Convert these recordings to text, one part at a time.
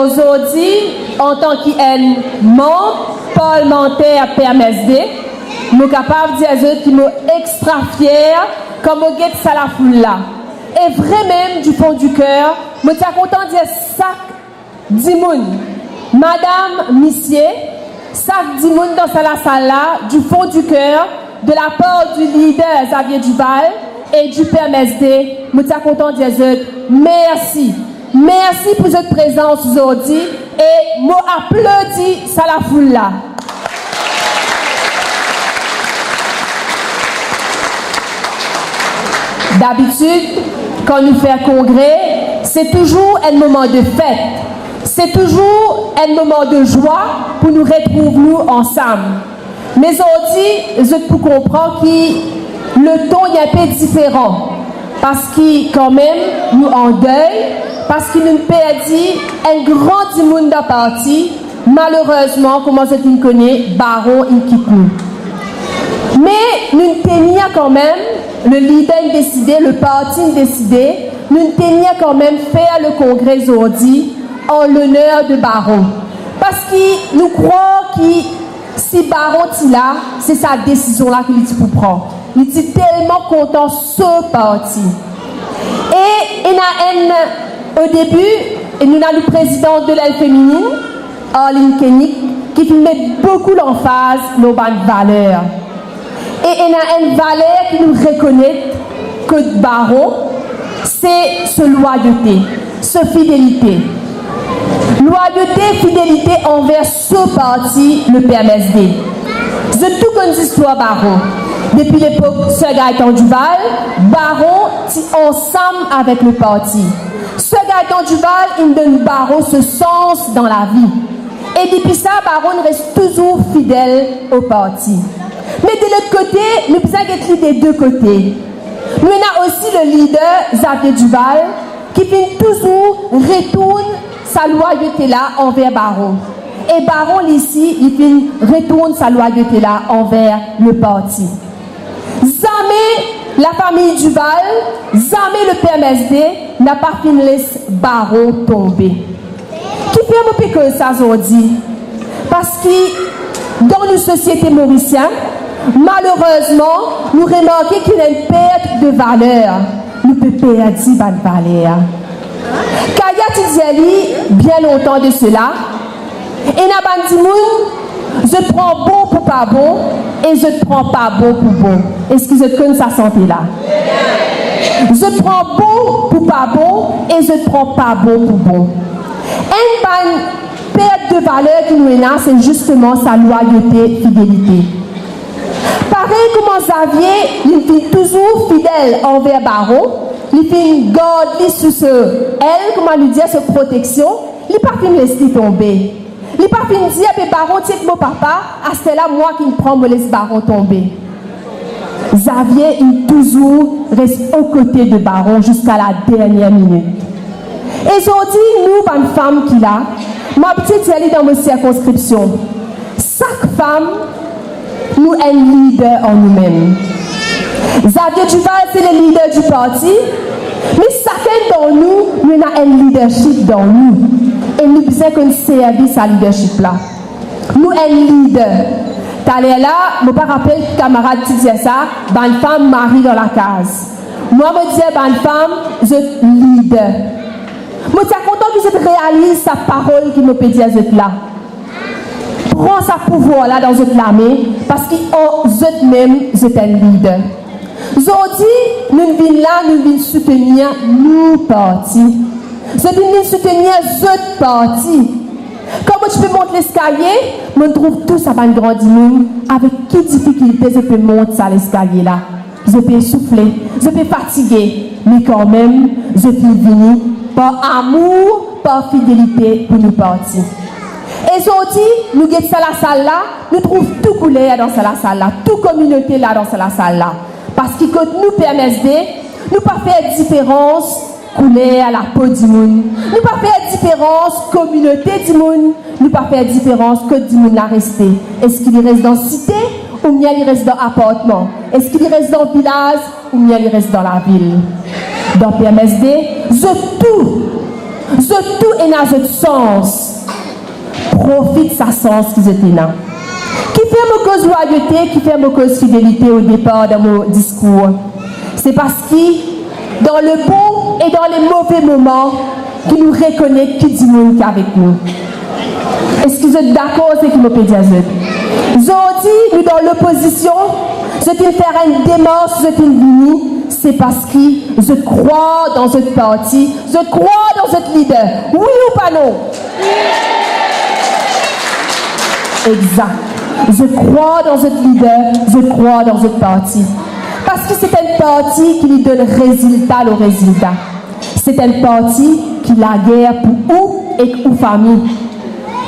aujourd'hui, en tant que membre parlementaire PMSD, je suis capable de dire à eux qui sont extra fiers comme au guet ça la foule là. Et vraiment, du fond du cœur, je suis content de dire ça, Dimoun, Madame Missier, ça, Dimoun dans la salle là, du fond du cœur, de la part du leader Xavier Duval et du PMSD, je suis content de dire merci. Merci pour votre présence aujourd'hui et je applaudis ça la foule là. D'habitude, quand nous faisons congrès, c'est toujours un moment de fête. C'est toujours un moment de joie pour nous retrouver nous ensemble. Mais aujourd'hui, je peux comprendre que le ton est un peu différent. Parce que quand même, nous en deuil, parce que nous perdons un grand monde de parti. Malheureusement, comment je ne connais, Baron il quitte nous. Mais nous tenions quand même, le leader décidé, le parti décidé, nous tenions quand même faire le congrès aujourd'hui en l'honneur de Baron. Parce que nous croyons que si Baron est là, c'est sa décision là qu'il faut prendre. Il est tellement content de ce parti. Et il y a au début, nous avons le président de l'aile féminine, Arlene Kennick, qui met beaucoup l'emphase sur nos valeurs. Et il y a une valeur qui nous reconnaît que Baron, c'est ce loyauté, ce fidélité. Loyauté, fidélité envers ce parti, le PMSD. C'est tout comme l'histoire Baron. Depuis l'époque Sir Gaëtan Duval, Baron est ensemble avec le parti. Sir Gaëtan Duval, il donne Baron ce sens dans la vie. Et depuis ça, Baron reste toujours fidèle au parti. Mais de l'autre côté, nous avons des deux côtés. Nous avons aussi le leader, Xavier Duval, qui fait toujours retourne sa loyauté là envers Baron. Et Baron ici, il retourne sa loyauté là envers le parti. Jamais la famille Duval, jamais le PMSD n'a pas fini laisser Baron tomber. Qui fait un peu que ça aujourd'hui? Parce que dans nos sociétés mauriciennes, malheureusement, nous remarquons qu'il y a une perte de valeur. Nous pouvons perdre cette valeur. Kaya Tidiali, bien longtemps de cela, et Nabandimoun, je prends bon pour pas bon, et je ne prends pas bon pour bon. Est-ce que je connais sa santé là? Je prends bon pour pas bon, et je ne prends pas bon pour bon. Une perte de valeur qui nous est là, c'est justement sa loyauté, fidélité. Pareil comme Xavier, il est toujours fidèle envers Baron, il fait une garde sous elle, comment lui dire, cette protection, il n'est pas fini de laisser tomber. Il n'est pas fini de dire, Baron, tiens mon papa, à ce là, moi qui me prends, me laisse Baron tomber. Xavier, il toujours reste aux côtés de Baron jusqu'à la dernière minute. Et aujourd'hui, nous, une femme qui l'a, ma petite elle est dans ma circonscription. Chaque femme, nous est un leader en nous-mêmes. Xavier Duval, c'est le leader du parti, mais chacun d'entre nous, nous avons un leadership dans nous. Et nous besoin qu'on serve ce leadership-là. Nous sommes un leader. T'allais là, je ne me rappelle que camarade qui disait ça, une femme marie dans la case. Moi, je disais, une femme, je suis leader. Je suis content que je réalise sa parole qui me peut dire là. Prends sa pouvoir là dans votre l'armée parce que vous même vous êtes un leader. Aujourd'hui, nous venons là, nous venons soutenir nos partis. Nous venons soutenir votre parti. Comment tu peux monter l'escalier, je trouve tout ça va grandir. Avec quelle difficulté je peux monter ça l'escalier là? Je peux souffler, je peux fatiguer, mais quand même, je peux venir par amour, par fidélité pour nos partis. Et aujourd'hui, nous avons la salle là, nous trouvons tout couleur dans la salle là, toute communauté là dans la salle là. Parce que quand nous PMSD, nous pas faire différence couleur à la peau du monde. Nous pas faire différence communauté du monde. Nous pas faire différence que du monde là resté. Est-ce qu'il reste dans la cité ou bien il reste dans l'appartement? Est-ce qu'il reste dans le village ou bien il reste dans la ville? Dans PMSD, je tout Je tout est dans notre sens. Profite sa sens qui était là. Qui fait mon cause loyauté, qui fait mon cause fidélité au départ dans mon discours. C'est parce que dans le bon et dans les mauvais moments, qui nous reconnaît qui dit monde qui est avec nous. Est-ce que vous êtes d'accord avec ce que je peux dire? Aujourd'hui, nous dans l'opposition, je vais faire une démarche, je vais venir, c'est parce que je crois dans notre parti, je crois dans notre leader. Oui ou pas non? Exact. Je crois dans notre leader, je crois dans notre parti. Parce que c'est un parti qui lui donne résultat au résultat. C'est un parti qui la guerre pour où et pour famille.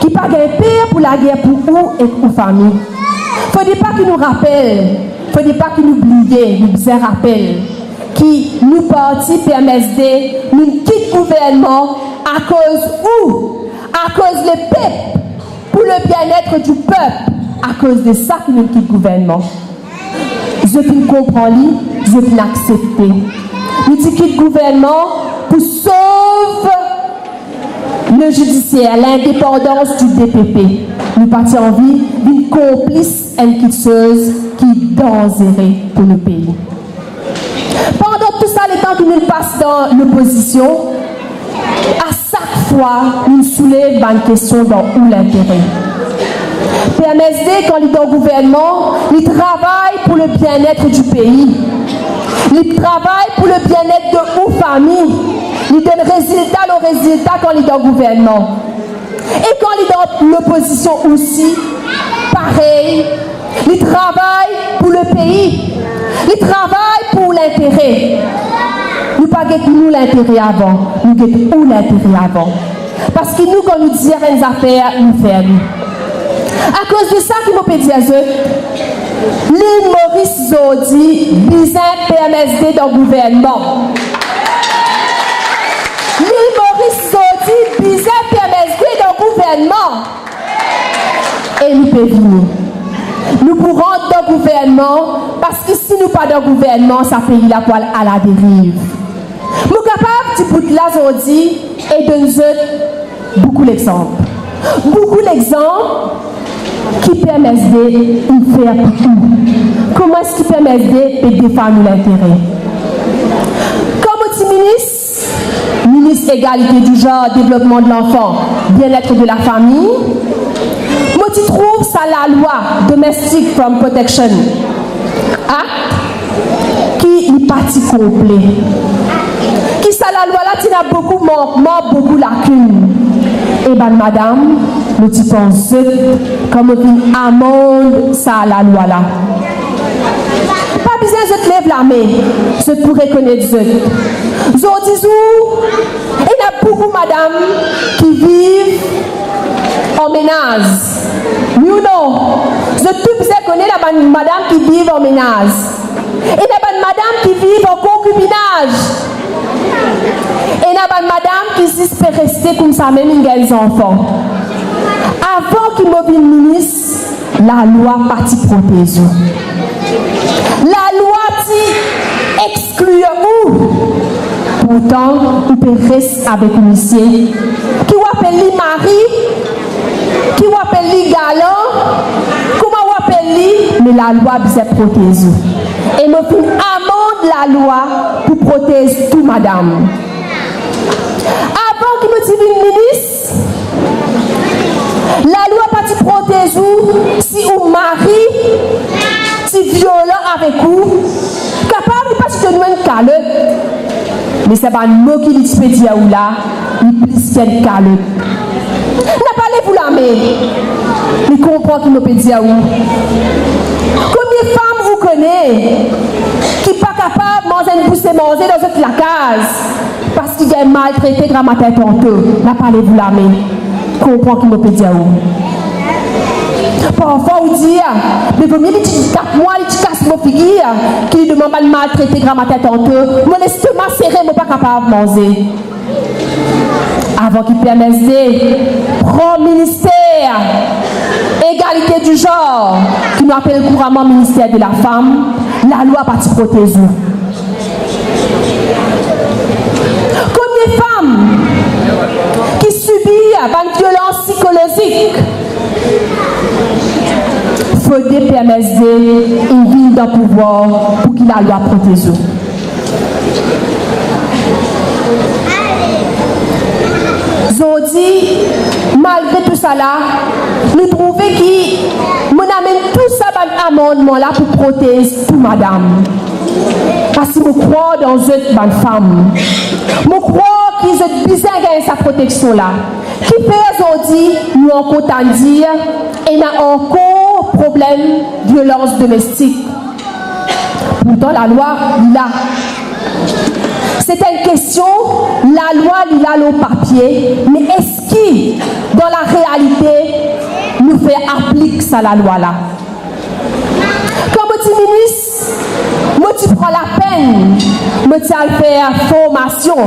Qui pas gagner pire pour la guerre pour où et pour famille. Faudrait pas qu'il nous rappelle, faudrait pas qu'il nous oublie, nous besoin rappel. Qui nous parti PMSD, nous quitte gouvernement à cause où? À cause le peuple, pour le bien-être du peuple. À cause de ça que nous quitte gouvernement. Je peux comprendre, je peux l'accepter. Nous quitte gouvernement pour sauver le judiciaire, l'indépendance du DPP. Nous partions en vie d'une complice inquiéteuse qui est dangereuse pour le pays. Pendant tout ça, les temps que nous passons dans l'opposition, à chaque fois, nous soulèvons une question dans où l'intérêt. PMSD, quand il est dans le gouvernement, il travaille pour le bien-être du pays. Il travaille pour le bien-être de nos familles. Il donne résultat au résultat quand il est dans le gouvernement. Et quand il est dans l'opposition aussi, pareil, il travaille pour le pays. Il travaille pour l'intérêt. Nous ne pas nous l'intérêt avant, nous guettons l'intérêt avant. Parce que nous, quand nous disons des affaires, nous faisons. À cause de ça, qui m'a dit à eux, l'île Maurice Zodi, bizarre PMSD dans le gouvernement. L'île Maurice Zodi, bizarre PMSD dans le gouvernement. Et nous pouvons venir. Nous pourrons dans le gouvernement, parce que si nous pas dans le gouvernement, ça fait la poêle à la dérive. Nous sommes capables de bout de la Zodi et de nous beaucoup d'exemples. Beaucoup d'exemples qui permettent de faire tout. Comment est-ce qu'il permet de défendre l'intérêt? Comme aussi ministre égalité du genre, développement de l'enfant, bien-être de la famille, moi tu trouves ça la loi Domestic from Protection qui est partie complet. Qui ça la loi là, tu as beaucoup manquements, beaucoup lacunes. Et bien, madame, nous pensons comme une amende, ça, la loi là. Pas besoin de te lever la main, je pourrais connaître ça. Je dis il y a beaucoup, madame, qui vivent en ménage. You know, je tout besoin connaître la madame qui vit en ménage. Et la madame qui vit en concubinage. Et la madame qui s'espère rester comme ça, même les enfants. Avant qu'il mobile ministre, la loi partie protège. La loi dit exclure où? Pourtant, il peut rester avec un monsieur qui appelle lui mari, qui appelle lui galant, comment appelle lui, mais la loi doit protéger. Et me fait amende la loi pour protéger tout madame. Avant qu'il me dise une ministre, la loi pas te protège si un mari si violent avec vous, capable pas de tenir une calotte. Mais c'est pas un mot qui dit dire ou là, il plus qu'elle calotte. N'a pas les vous la main. Il comprend qu'il me peut dire où. Combien de femmes vous connaissez qui pas capable de manger une bouche et manger dans cette la case parce qu'il est maltraité grand matin tantôt. N'a pas les vous la main. Comprend qu'il me peut dire où. Parfois, on dit, mais vaut mieux que 4 mois, il casse mon figure, qui demande pas de maltraiter grand matin tantôt. Mon estomac serré, je ne suis pas capable de manger. Avant qu'il permette prend ministère, égalité du genre, qui nous appelle couramment ministère de la femme, la loi partie protège. Combien de femmes dans le pouvoir pour qu'il la loi protège. Zodi, malgré tout ça là, nous trouvons que nous amène tout ça dans l'amendement là pour protéger tout madame. Parce que nous croyons dans cette bonne femme. Nous croyons qu'ils ont besoin de sa protection là. Qui fait aujourd'hui, nous en comptons dire, et n'a encore problème de violence domestique. Pourtant, la loi, là. C'est une question, la loi, il a le papier, mais est-ce qu'il, dans la réalité, nous fait appliquer ça, la loi là? Comme petit ministre, moi tu prends la peine, moi tu as faire formation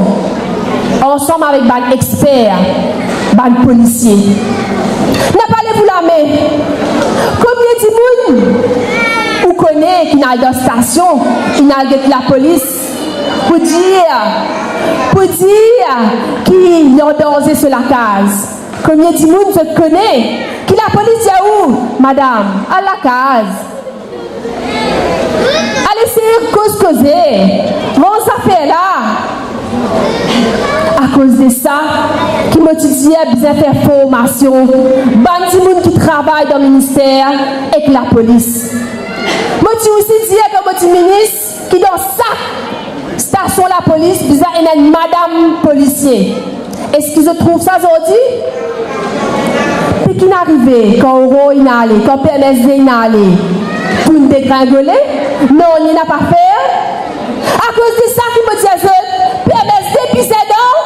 ensemble avec des experts, des policiers. N'a pas les vous la main. Combien de monde vous connaissez qui n'a dans station, qui n'a la police pour dire qu'il est danger sur la case. Combien de monde se connaît qui la police est où, madame? À la case. Allez, c'est causer. Bon, ça fait là. À cause de ça, qui m'a dit à bien faire formation, bandi moun qui travaille dans le ministère et la police. Moi, tu aussi dit comme petit ministre qui dans sa station la police, bizarre et une madame policier. Est-ce qu'ils trouvent ça aujourd'hui? Et qui n'arrivait quand Oro il n'a allé, quand PMSD il n'a allé, pour nous dégringoler? Non, il n'a pas fait. À cause de ça, qui me dit à eux, PMSD puis c'est donc?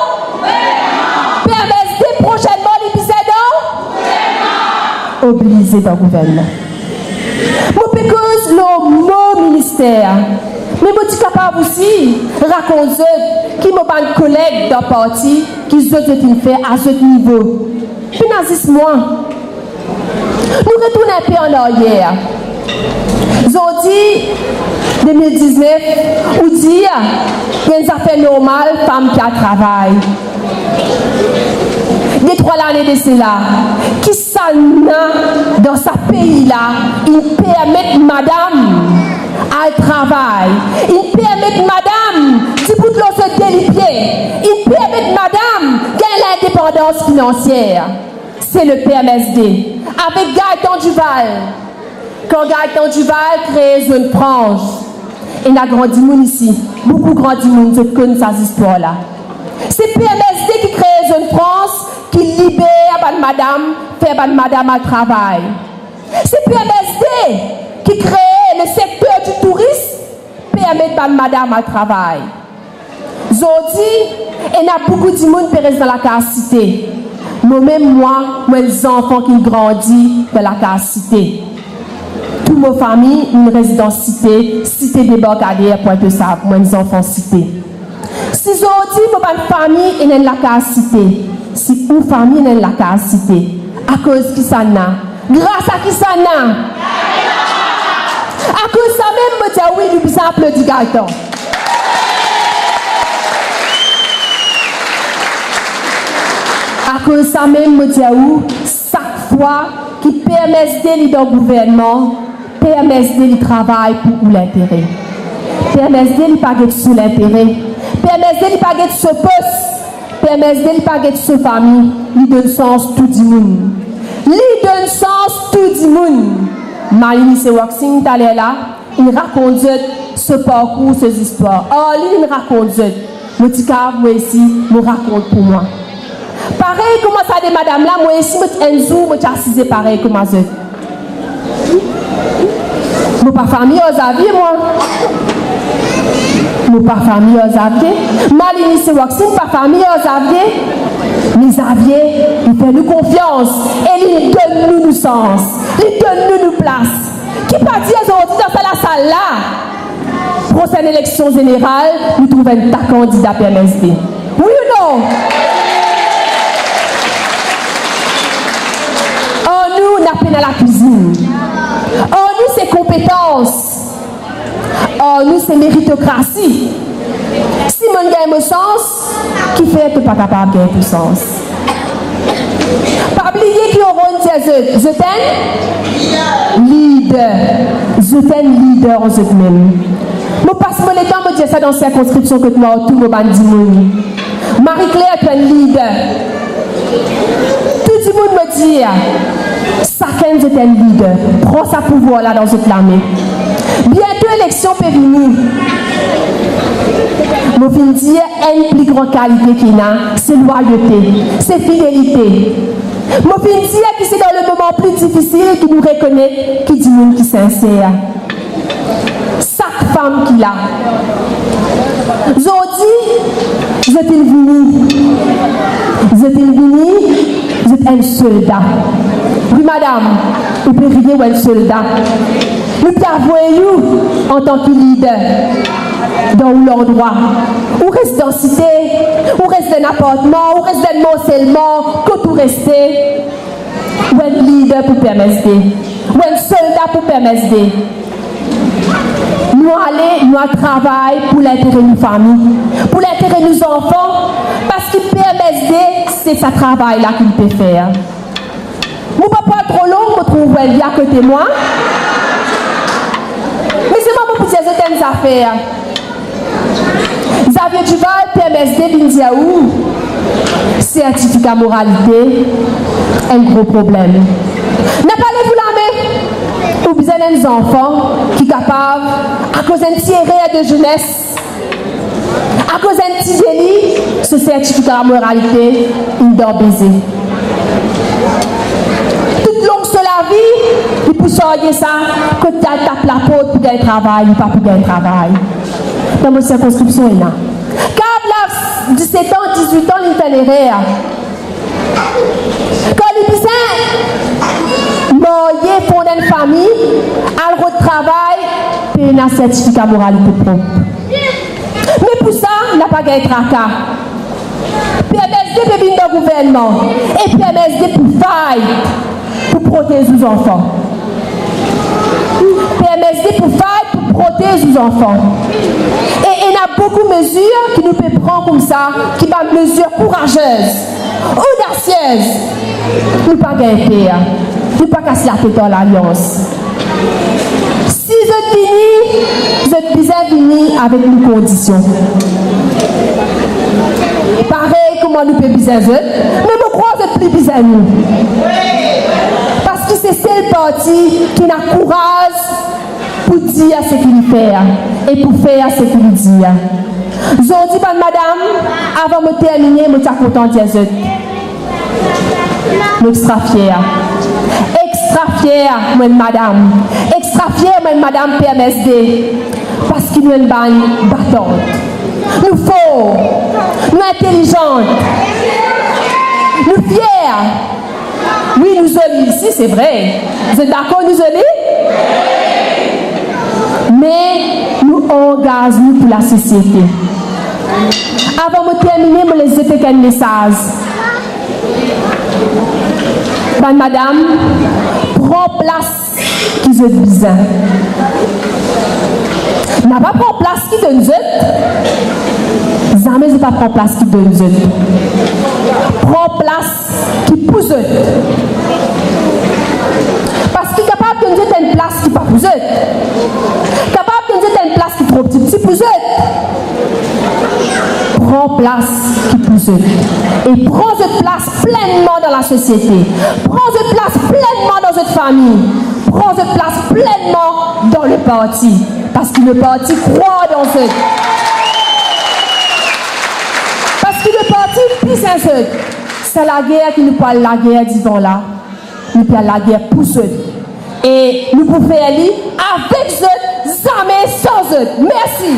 PMSD prochainement, il puis c'est donc? Obligé dans le gouvernement. Moi, parce que le mot ministère, mais je suis capable aussi de raconter qui m'a pas de collègues dans le parti qui ont fait à ce niveau. Puis, moi, nous retournons un peu en arrière. Aujourd'hui, 2019, on dit qu'il y a une affaire normale, femme qui a travail. Les 3 années de cela, qui s'en a dans ce pays-là, il permet madame à travail. Il permet madame, si vous voulez se délipier, il permet madame gagner l'indépendance financière. C'est le PMSD. Avec Gaëtan Duval. Quand Gaëtan Duval crée Zone Franche, il a grandi moun ici. Beaucoup grandi moun, je connais ces histoires-là. C'est PMSD qui crée Zone France, qui libère madame, fait madame à travail. C'est PMSD qui crée le secteur du tourisme, permet madame à travail. Aujourd'hui, il y a beaucoup de monde qui reste dans la cité. Moi-même, les enfants qui grandissent dans la cité. Toute ma famille, une résidence cité, cité débarcadère, point de ça, moi, les enfants cité. Si aujourd'hui, ma famille est dans la cité, si une famille est dans la cité, à cause qui ça n'a, grâce à qui ça n'a, à cause ça même, me dit oui, du bizarre applaudi Gaëtan. À cause ça même, me dit oui, chaque fois qui permet de dans le gouvernement, PMSD il travaille pour l'intérêt. PMSD il pas sous l'intérêt. PMSD il pas sous poste. PMSD il pas sous famille. Il donne sens tout du monde. Il donne sens tout du monde. Malini c'est Waxing t'allais là. Il raconte ce parcours, ces histoires. Oh, il raconte. Moi moi ici, me raconte pour moi. Pareil comment ça des madame là, moi ici, un jour, moi assisé pareil comment ça. Moi pas famille aux avis moi. Moi pas famille aux avis. Malini c'est Waxing pas famille aux avis. Les aviers, ils font nous confiance et ils donnent nous sens. Ils donnent nous place. Qui pas dire aujourd'hui dans la salle là? Prochaine élection générale, nous trouvons un candidat PMSD. Oui ou non? Nous, n'a pas dans la cuisine. Oh, nous, c'est compétence. Oh, nous, c'est méritocratie. Si mon gagne mon sens, qui fait que pas capable de gagner tout sens? Pas oublier qui auront dit je t'aime. Leader. Vous êtes un leader en eux-mêmes. Je passe mon temps à dire ça dans la circonscription que moi, tout le monde. Marie-Claire est un leader. Tout le monde me dit, chacun est un leader. Prends sa pouvoir là dans votre armée. Bientôt, l'élection peut venir. Je vais dire, une plus grande qualité qu'il a, c'est loyauté, c'est fidélité. Je vais dire que c'est dans le moment plus difficile qu'il nous reconnaît, qu'il dit nous qui est sincère. Chaque femme qu'il a. Aujourd'hui, vous êtes venu. Vous êtes venu, vous êtes un soldat. Oui, madame, vous pouvez rien un soldat. Nous t'avouons en tant que leader dans l'endroit. Ou reste dans la cité, ou reste dans un appartement, ou reste dans un morcellement, que tout rester. Ou un leader pour permettre, ou un soldat pour permettre. Nous allons, nous travaillons pour l'intérêt de nos familles, pour l'intérêt de nos enfants, parce qu'il permet, c'est ce travail-là qu'il peut faire. Mon papa est trop long pour trouver un à côté de moi. Mais c'est moi pour dire certaines affaires. Xavier Duval, PMSD, Bindiaou, certificat moralité, un gros problème. N'a pas les vous la main. Vous besoin des enfants qui sont capables, à cause d'un petit erreur de jeunesse, à cause d'un petit délit, ce certificat de moralité, il doit baiser. Toute longue sur la vie, il peut sortir ça, que tu tapes la porte pour gagner travail, ou pas pour gagner travail. Dans mon circonscription, il y a. Quand 17 ans, 18 ans, il est en erreur. Quand les bisins, mariés, fondent une famille, à le travail, puis un certificat moralité propre. Mais pour ça, il n'a pas gagné tracas. PMSD peut venir dans le gouvernement. Et PMSD pour faille, pour protéger les enfants. PMSD pour faille, pour protéger les enfants. Et il y a beaucoup de mesures qui nous peuvent prendre comme ça, qui sont des mesures courageuses, audacieuses. Nous ne pas gagner, nous ne pas casser la tête dans l'alliance. Si vous êtes venus avec une condition. Pareil, comment nous pouvons bizarre, mais je crois que c'est plus bizarre nous. Parce que c'est celle partie qui a courage pour dire ce qu'il fait et pour faire ce qu'il dit. Aujourd'hui, madame, avant de terminer, je suis content de dire ça. Je suis extra fière. Extra fière, moi, madame. Extra fière, moi, madame PMSD. Parce qu'il y a une bagne battante. Nous forts, nous intelligentes, nous fiers. Oui, nous sommes ici, c'est vrai. Vous êtes d'accord, nous sommes? Mais nous engageons pour la société. Avant de terminer, je vais vous laisser un message. Madame, prends place qui vous êtes besoin. N'a pas prendre place qui donne zut. Jamais ne pas prendre place qui donne zut. Prends place qui pousse. Parce qu'il est capable de nous dire une place qui pas pousse. Capable de nous dire une place qui est trop petite pousse. Prends place qui pousse. Et prends cette place pleinement dans la société. Prends cette place pleinement dans cette famille. Prends cette place pleinement dans le parti. Parce que le parti croit dans ce. Parce que le parti pisse un seul. C'est la guerre qui nous parle, la guerre, disons là. Nous parlons la guerre pour ceux. Et nous pouvons faire avec eux, jamais sans eux. Merci.